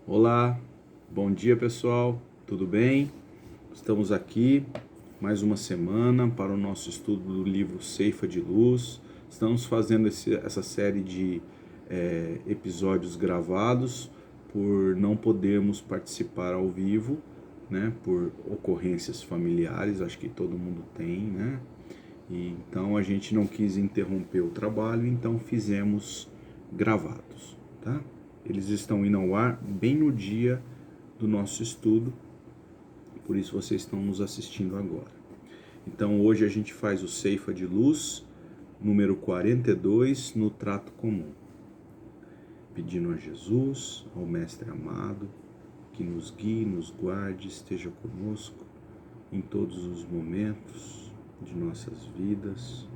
Olá, bom dia pessoal, tudo bem? Estamos aqui mais uma semana para o nosso estudo do livro Ceifa de Luz. Estamos fazendo essa série de episódios gravados por não podermos participar ao vivo, né? Por ocorrências familiares, acho que todo mundo tem, né? E então a gente não quis interromper o trabalho, então fizemos gravados, tá? Eles estão indo ao ar bem no dia do nosso estudo, por isso vocês estão nos assistindo agora. Então hoje a gente faz o Ceifa de Luz, número 42, no trato comum. Pedindo a Jesus, ao Mestre amado, que nos guie, nos guarde, esteja conosco em todos os momentos de nossas vidas,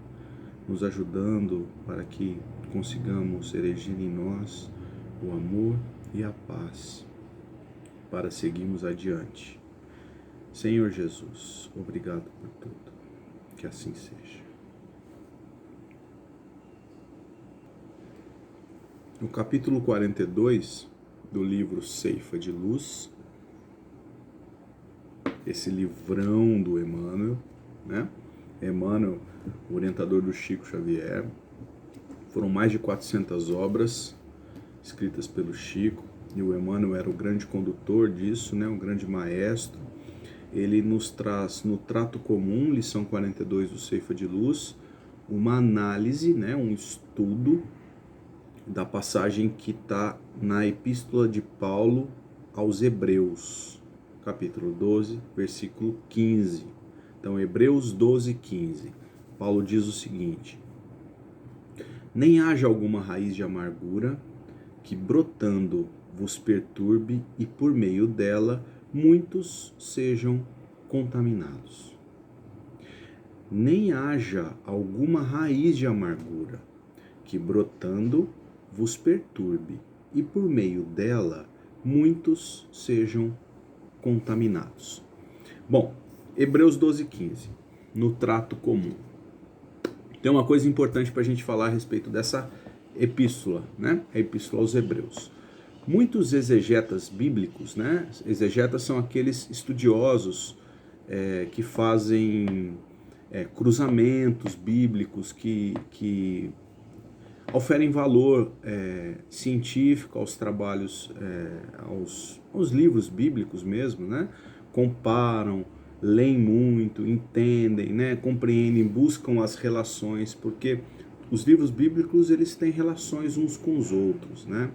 nos ajudando para que consigamos erigir em nós o amor e a paz para seguirmos adiante. Senhor Jesus, obrigado por tudo. Que assim seja. No capítulo 42 do livro Ceifa de Luz, esse livrão do Emmanuel, né? Emmanuel, o orientador do Chico Xavier, foram mais de 400 obras escritas pelo Chico, e o Emmanuel era o grande condutor disso, né? Um grande maestro. Ele nos traz no trato comum, lição 42 do Ceifa de Luz, uma análise, né? Um estudo da passagem que está na Epístola de Paulo aos Hebreus, capítulo 12, versículo 15. Então, Hebreus 12, 15. Paulo diz o seguinte: nem haja alguma raiz de amargura que brotando vos perturbe e por meio dela muitos sejam contaminados. Nem haja alguma raiz de amargura que brotando vos perturbe e por meio dela muitos sejam contaminados. Bom, Hebreus 12:15, no trato comum. Tem uma coisa importante para a gente falar a respeito dessa epístola, né? A epístola aos Hebreus. Muitos exegetas bíblicos, né? Exegetas são aqueles estudiosos que fazem cruzamentos bíblicos, que oferem valor científico aos trabalhos, aos livros bíblicos mesmo, né? Comparam, leem muito, entendem, né? Compreendem, buscam as relações, porque os livros bíblicos eles têm relações uns com os outros, né?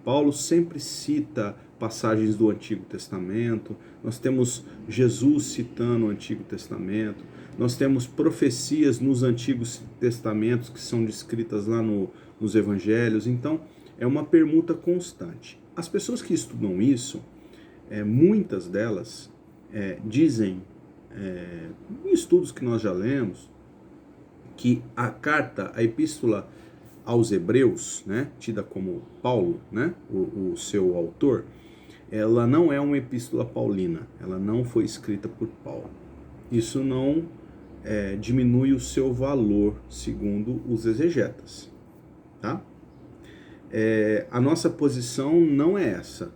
Paulo sempre cita passagens do Antigo Testamento, nós temos Jesus citando o Antigo Testamento, nós temos profecias nos Antigos Testamentos que são descritas lá nos Evangelhos, então é uma permuta constante. As pessoas que estudam isso, muitas delas dizem, em estudos que nós já lemos, que a carta, a epístola aos Hebreus, né, tida como Paulo, né, o seu autor, ela não é uma epístola paulina, ela não foi escrita por Paulo. Isso não diminui o seu valor, segundo os exegetas, tá? A nossa posição não é essa.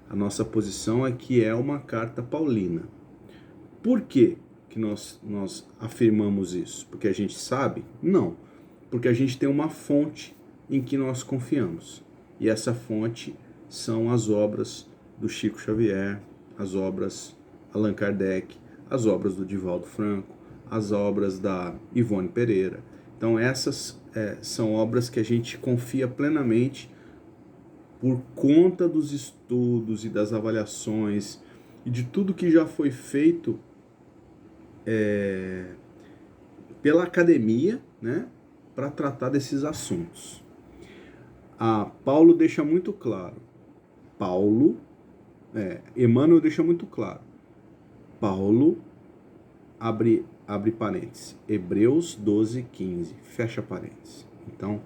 A nossa posição é que é uma carta paulina. Por quê que nós afirmamos isso? Porque a gente sabe? Não. Porque a gente tem uma fonte em que nós confiamos. E essa fonte são as obras do Chico Xavier, as obras Allan Kardec, as obras do Divaldo Franco, as obras da Ivone Pereira. Então essas são obras que a gente confia plenamente por conta dos estudos e das avaliações e de tudo que já foi feito pela academia, né, para tratar desses assuntos. Paulo deixa muito claro, Emmanuel deixa muito claro, Paulo, abre parênteses, Hebreus 12, 15, fecha parênteses. Então,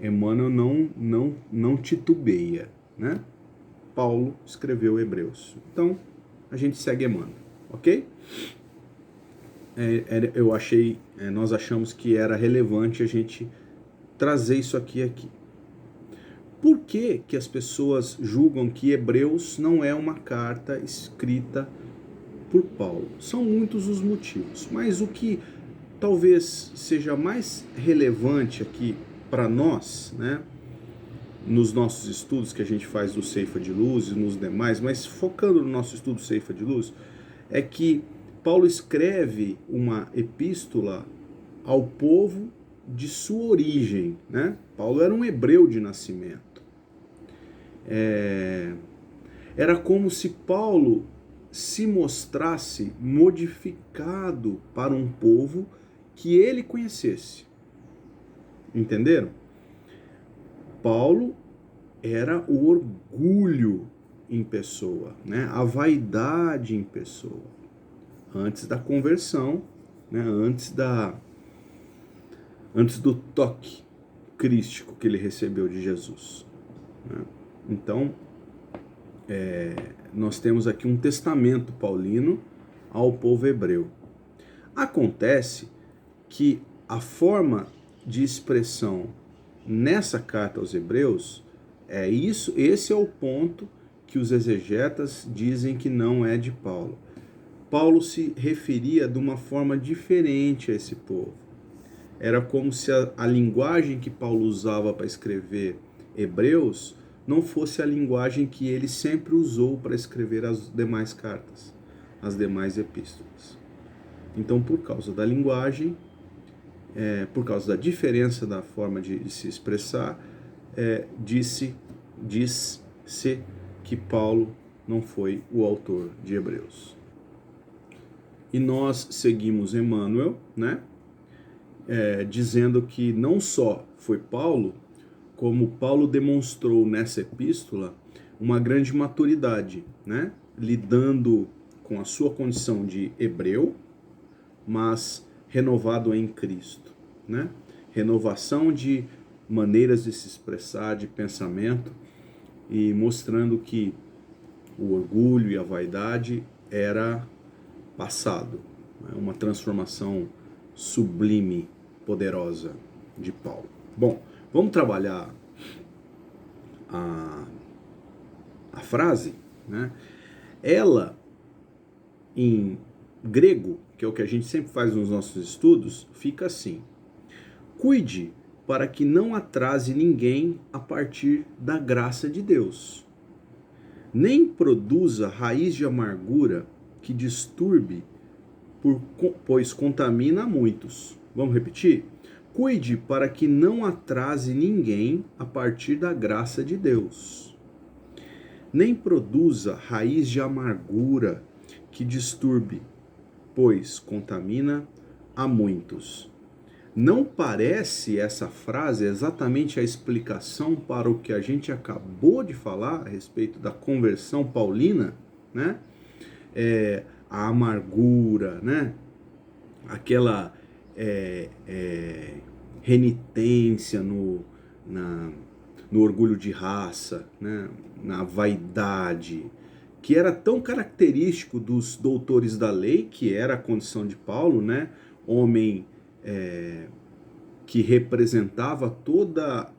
Emmanuel não titubeia, né? Paulo escreveu Hebreus. Então, a gente segue Emmanuel, ok? Nós achamos que era relevante a gente trazer isso aqui. Por que que as pessoas julgam que Hebreus não é uma carta escrita por Paulo? São muitos os motivos, mas o que talvez seja mais relevante aqui para nós, né, nos nossos estudos que a gente faz do Ceifa de Luz e nos demais, mas focando no nosso estudo Ceifa de Luz, é que Paulo escreve uma epístola ao povo de sua origem, né? Paulo era um hebreu de nascimento. Era como se Paulo se mostrasse modificado para um povo que ele conhecesse. Entenderam? Paulo era o orgulho em pessoa, né? A vaidade em pessoa. Antes da conversão, né? Antes do toque crístico que ele recebeu de Jesus, né? Então, nós temos aqui um testamento paulino ao povo hebreu. Acontece que a forma de expressão nessa carta aos Hebreus esse é o ponto que os exegetas dizem que não é de Paulo. Paulo se referia de uma forma diferente a esse povo. Era como se a linguagem que Paulo usava para escrever Hebreus não fosse a linguagem que ele sempre usou para escrever as demais cartas, as demais epístolas. Então, por causa da linguagem, por causa da diferença da forma de se expressar, diz-se que Paulo não foi o autor de Hebreus. E nós seguimos Emmanuel, né? Dizendo que não só foi Paulo, como Paulo demonstrou nessa epístola uma grande maturidade, né? Lidando com a sua condição de hebreu, mas renovado em Cristo, né? Renovação de maneiras de se expressar, de pensamento, e mostrando que o orgulho e a vaidade era passado, né? Uma transformação sublime, poderosa de Paulo. Bom, vamos trabalhar a frase, né? Ela, em grego, que é o que a gente sempre faz nos nossos estudos, fica assim: cuide para que não atrase ninguém a partir da graça de Deus, nem produza raiz de amargura que disturbe, pois contamina a muitos. Vamos repetir? Cuide para que não atrase ninguém a partir da graça de Deus, nem produza raiz de amargura que disturbe, pois contamina a muitos. Não parece essa frase exatamente a explicação para o que a gente acabou de falar a respeito da conversão paulina, né? A amargura, né? Aquela renitência no orgulho de raça, né? Na vaidade, que era tão característico dos doutores da lei, que era a condição de Paulo, né? Homem que representava toda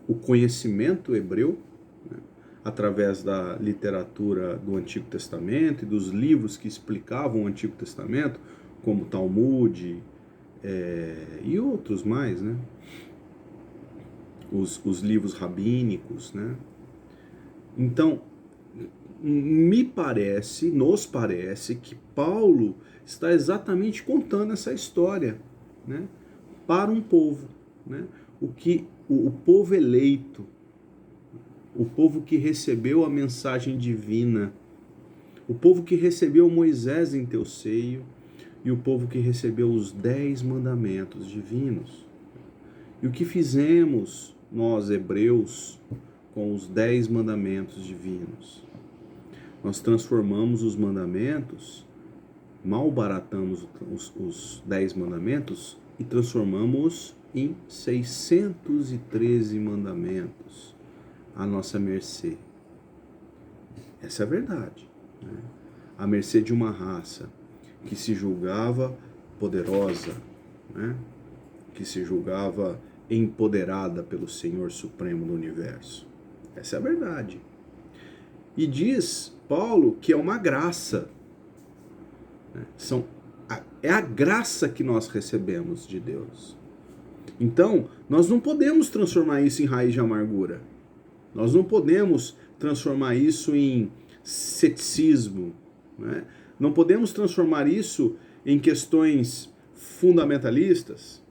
o conhecimento hebreu, né? Através da literatura do Antigo Testamento e dos livros que explicavam o Antigo Testamento, como Talmud e outros mais, né? Os livros rabínicos, né? Então, nos parece que Paulo está exatamente contando essa história, né? Para um povo, né? O povo eleito, o povo que recebeu a mensagem divina, o povo que recebeu Moisés em teu seio e o povo que recebeu os 10 mandamentos divinos. E o que fizemos nós, hebreus, com os 10 mandamentos divinos? Nós transformamos os mandamentos, malbaratamos os 10 mandamentos e transformamos em 613 mandamentos à nossa mercê. Essa é a verdade, né? À mercê de uma raça que se julgava poderosa, né? Que se julgava empoderada pelo Senhor Supremo do Universo. Essa é a verdade. E diz Paulo que é uma graça. É a graça que nós recebemos de Deus. Então, nós não podemos transformar isso em raiz de amargura. Nós não podemos transformar isso em ceticismo, né? Não podemos transformar isso em questões fundamentalistas,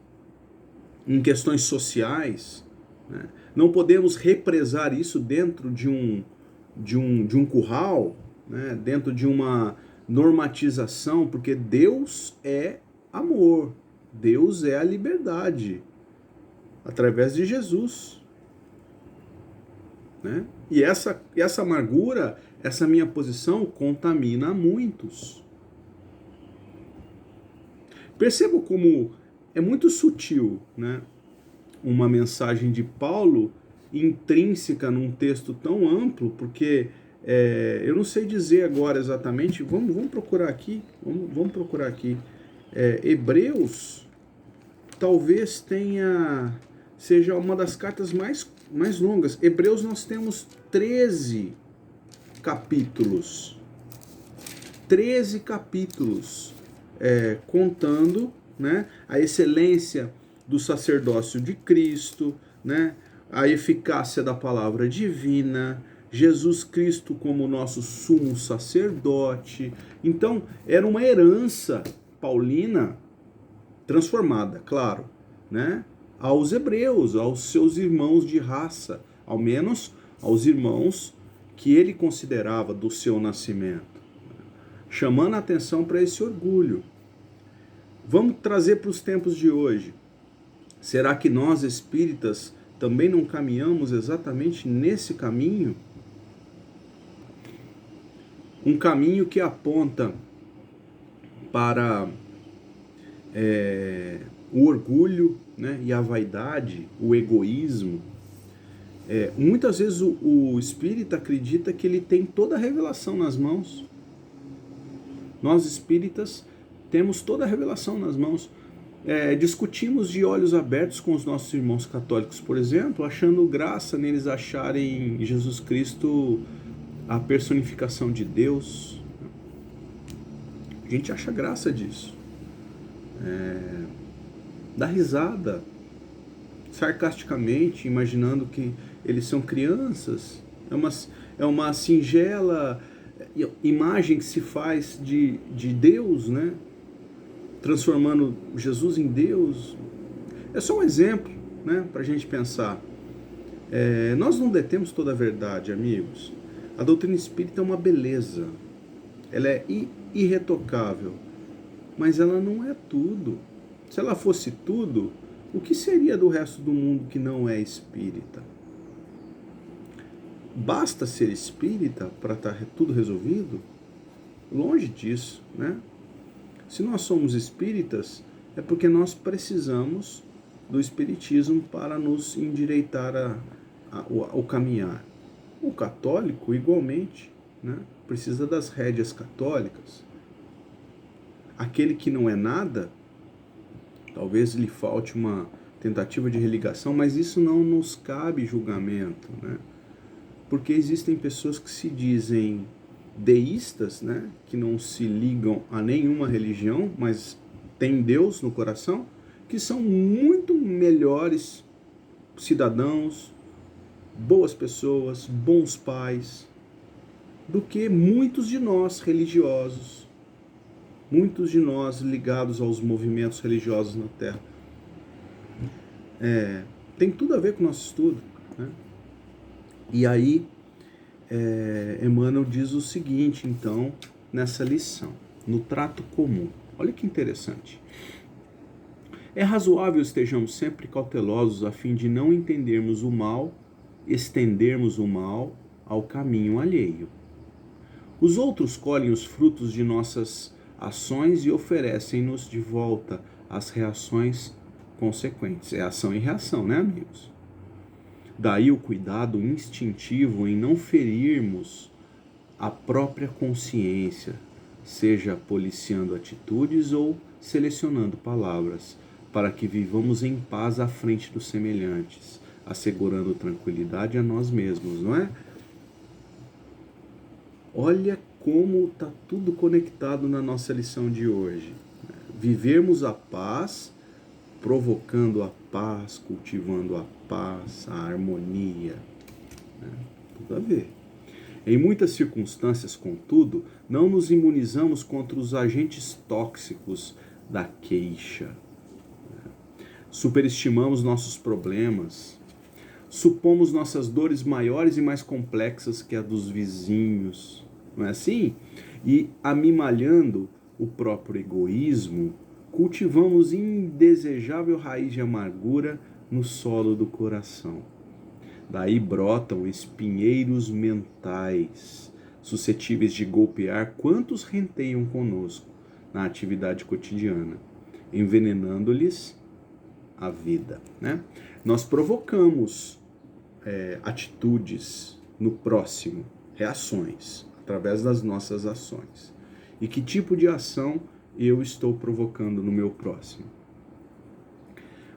em questões sociais, né? Não podemos represar isso dentro de um curral, né? Dentro de uma normatização, porque Deus é amor, Deus é a liberdade, através de Jesus, né? E essa amargura, essa minha posição contamina muitos. Perceba como é muito sutil, né? Uma mensagem de Paulo intrínseca num texto tão amplo, porque eu não sei dizer agora exatamente, vamos procurar aqui, vamos procurar aqui. Hebreus talvez seja uma das cartas mais longas. Hebreus nós temos 13 capítulos. 13 capítulos contando, né, a excelência do sacerdócio de Cristo, né, a eficácia da palavra divina, Jesus Cristo como nosso sumo sacerdote. Então, era uma herança paulina transformada, claro, né, aos hebreus, aos seus irmãos de raça, ao menos aos irmãos que ele considerava do seu nascimento, chamando a atenção para esse orgulho. Vamos trazer para os tempos de hoje. Será que nós espíritas também não caminhamos exatamente nesse caminho? Um caminho que aponta para o orgulho, né, e a vaidade, o egoísmo. Muitas vezes o espírita acredita que ele tem toda a revelação nas mãos. Nós espíritas temos toda a revelação nas mãos. Discutimos de olhos abertos com os nossos irmãos católicos, por exemplo, achando graça neles acharem Jesus Cristo a personificação de Deus. A gente acha graça disso. Dá risada, sarcasticamente, imaginando que eles são crianças. É uma singela imagem que se faz de Deus, né? Transformando Jesus em Deus. É só um exemplo, né, para a gente pensar. Nós não detemos toda a verdade, amigos. A doutrina espírita é uma beleza. Ela é irretocável. Mas ela não é tudo. Se ela fosse tudo, o que seria do resto do mundo que não é espírita? Basta ser espírita para estar tudo resolvido? Longe disso, né? Se nós somos espíritas, é porque nós precisamos do espiritismo para nos endireitar o caminhar. O católico, igualmente, né, precisa das rédeas católicas. Aquele que não é nada, talvez lhe falte uma tentativa de religação, mas isso não nos cabe julgamento, né? Porque existem pessoas que se dizem deístas, né, que não se ligam a nenhuma religião, mas têm Deus no coração, que são muito melhores cidadãos, boas pessoas, bons pais, do que muitos de nós religiosos, muitos de nós ligados aos movimentos religiosos na Terra. Tem tudo a ver com o nosso estudo, né? E aí, Emmanuel diz o seguinte, então, nessa lição, no trato comum. Olha que interessante. É razoável estejamos sempre cautelosos a fim de não estendermos o mal ao caminho alheio. Os outros colhem os frutos de nossas ações e oferecem-nos de volta as reações consequentes. É ação e reação, né, amigos? Daí o cuidado instintivo em não ferirmos a própria consciência, seja policiando atitudes ou selecionando palavras, para que vivamos em paz à frente dos semelhantes, assegurando tranquilidade a nós mesmos, não é? Olha como está tudo conectado na nossa lição de hoje. Vivermos a paz, provocando a paz, cultivando a paz, a harmonia. Né? Tudo a ver. Em muitas circunstâncias, contudo, não nos imunizamos contra os agentes tóxicos da queixa. Superestimamos nossos problemas, supomos nossas dores maiores e mais complexas que a dos vizinhos, não é assim? E amimalhando o próprio egoísmo, cultivamos indesejável raiz de amargura no solo do coração. Daí brotam espinheiros mentais, suscetíveis de golpear quantos renteiam conosco na atividade cotidiana, envenenando-lhes a vida, né? Nós provocamos atitudes no próximo, reações, através das nossas ações. E que tipo de ação eu estou provocando no meu próximo?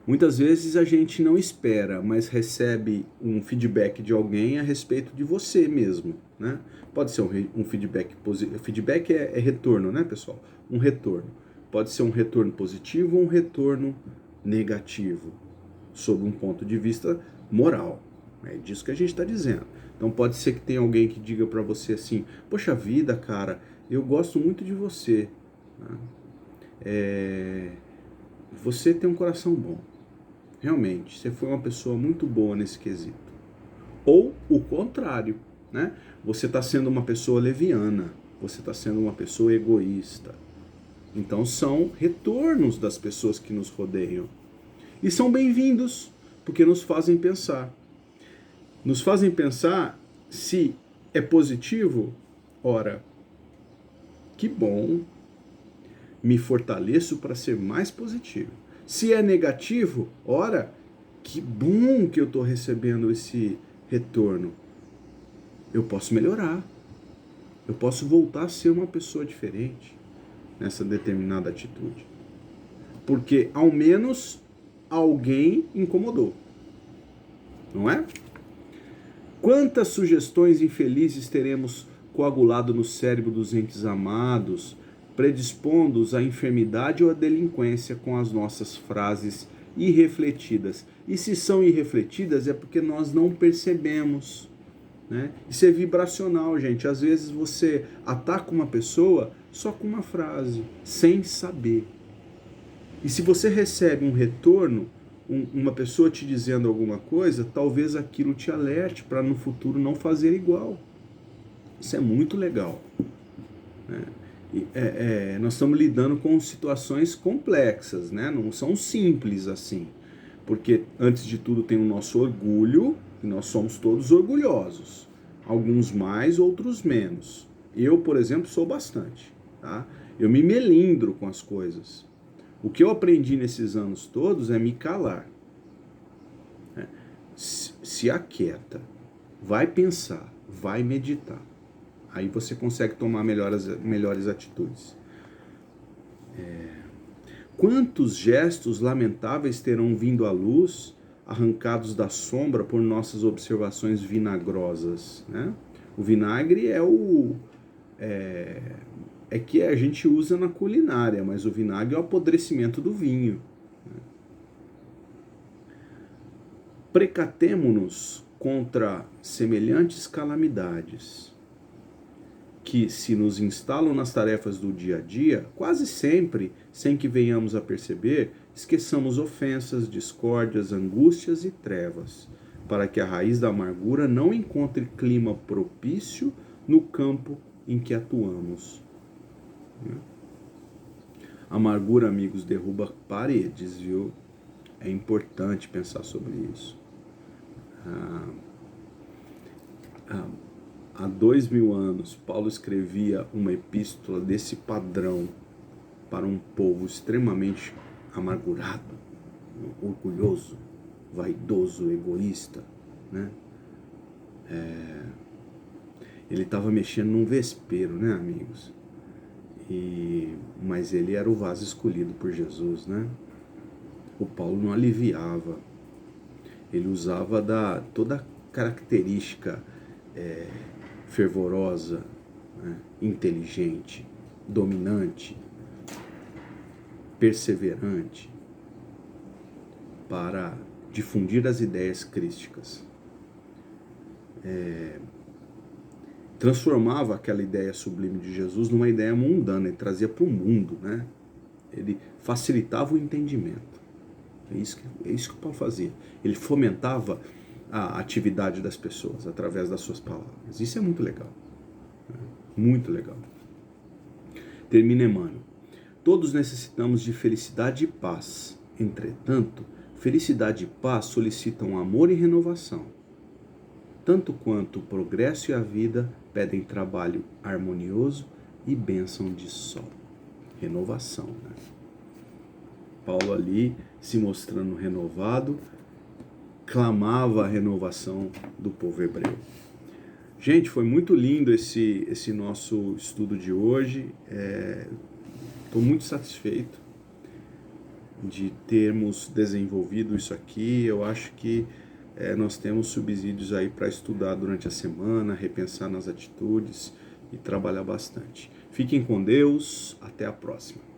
Muitas vezes a gente não espera, mas recebe um feedback de alguém a respeito de você mesmo, né? Pode ser um feedback positivo. Feedback é retorno, né, pessoal? Um retorno. Pode ser um retorno positivo ou um retorno negativo, sob um ponto de vista moral. É disso que a gente está dizendo. Então pode ser que tenha alguém que diga para você assim: poxa vida, cara, eu gosto muito de você. Você tem um coração bom. Realmente, você foi uma pessoa muito boa nesse quesito. Ou o contrário, né? Você está sendo uma pessoa leviana, você está sendo uma pessoa egoísta. Então são retornos das pessoas que nos rodeiam. E são bem-vindos, porque nos fazem pensar. Nos fazem pensar se é positivo, ora, que bom, me fortaleço para ser mais positivo. Se é negativo, ora, que bom que eu estou recebendo esse retorno. Eu posso melhorar. Eu posso voltar a ser uma pessoa diferente nessa determinada atitude. Porque ao menos alguém incomodou. Não é? Quantas sugestões infelizes teremos coagulado no cérebro dos entes amados, predispondo-os à enfermidade ou à delinquência com as nossas frases irrefletidas. E se são irrefletidas é porque nós não percebemos, né? Isso é vibracional, gente. Às vezes você ataca uma pessoa só com uma frase, sem saber. E se você recebe um retorno, uma pessoa te dizendo alguma coisa, talvez aquilo te alerte para no futuro não fazer igual. Isso é muito legal, né? Nós estamos lidando com situações complexas, né? Não são simples assim, porque antes de tudo tem o nosso orgulho, e nós somos todos orgulhosos, alguns mais, outros menos. Eu, por exemplo, sou bastante, tá? Eu me melindro com as coisas. O que eu aprendi nesses anos todos é me calar, né? Se aquieta, vai pensar, vai meditar. Aí você consegue tomar melhores atitudes. Quantos gestos lamentáveis terão vindo à luz, arrancados da sombra por nossas observações vinagrosas, né? O vinagre é que a gente usa na culinária, mas o vinagre é o apodrecimento do vinho. Precatemo-nos contra semelhantes calamidades, que se nos instalam nas tarefas do dia a dia, quase sempre, sem que venhamos a perceber, esqueçamos ofensas, discórdias, angústias e trevas, para que a raiz da amargura não encontre clima propício no campo em que atuamos. Amargura, amigos, derruba paredes, viu? É importante pensar sobre isso. Há 2000 anos, Paulo escrevia uma epístola desse padrão para um povo extremamente amargurado, orgulhoso, vaidoso, egoísta, né? Ele estava mexendo num vespeiro, né, amigos? Mas ele era o vaso escolhido por Jesus, né? O Paulo não aliviava, ele usava toda a característica fervorosa, né, inteligente, dominante, perseverante, para difundir as ideias crísticas. Transformava aquela ideia sublime de Jesus numa ideia mundana, ele trazia para o mundo, né? Ele facilitava o entendimento. É isso que o Paulo fazia. Ele fomentava a atividade das pessoas através das suas palavras. Isso é muito legal. Né? Muito legal. Termina Emmanuel. Todos necessitamos de felicidade e paz. Entretanto, felicidade e paz solicitam amor e renovação. Tanto quanto o progresso e a vida pedem trabalho harmonioso e bênção de sol. Renovação, né? Paulo ali, se mostrando renovado, clamava a renovação do povo hebreu. Gente, foi muito lindo esse nosso estudo de hoje. Estou muito satisfeito de termos desenvolvido isso aqui. Eu acho que nós temos subsídios aí para estudar durante a semana, repensar nas atitudes e trabalhar bastante. Fiquem com Deus, até a próxima.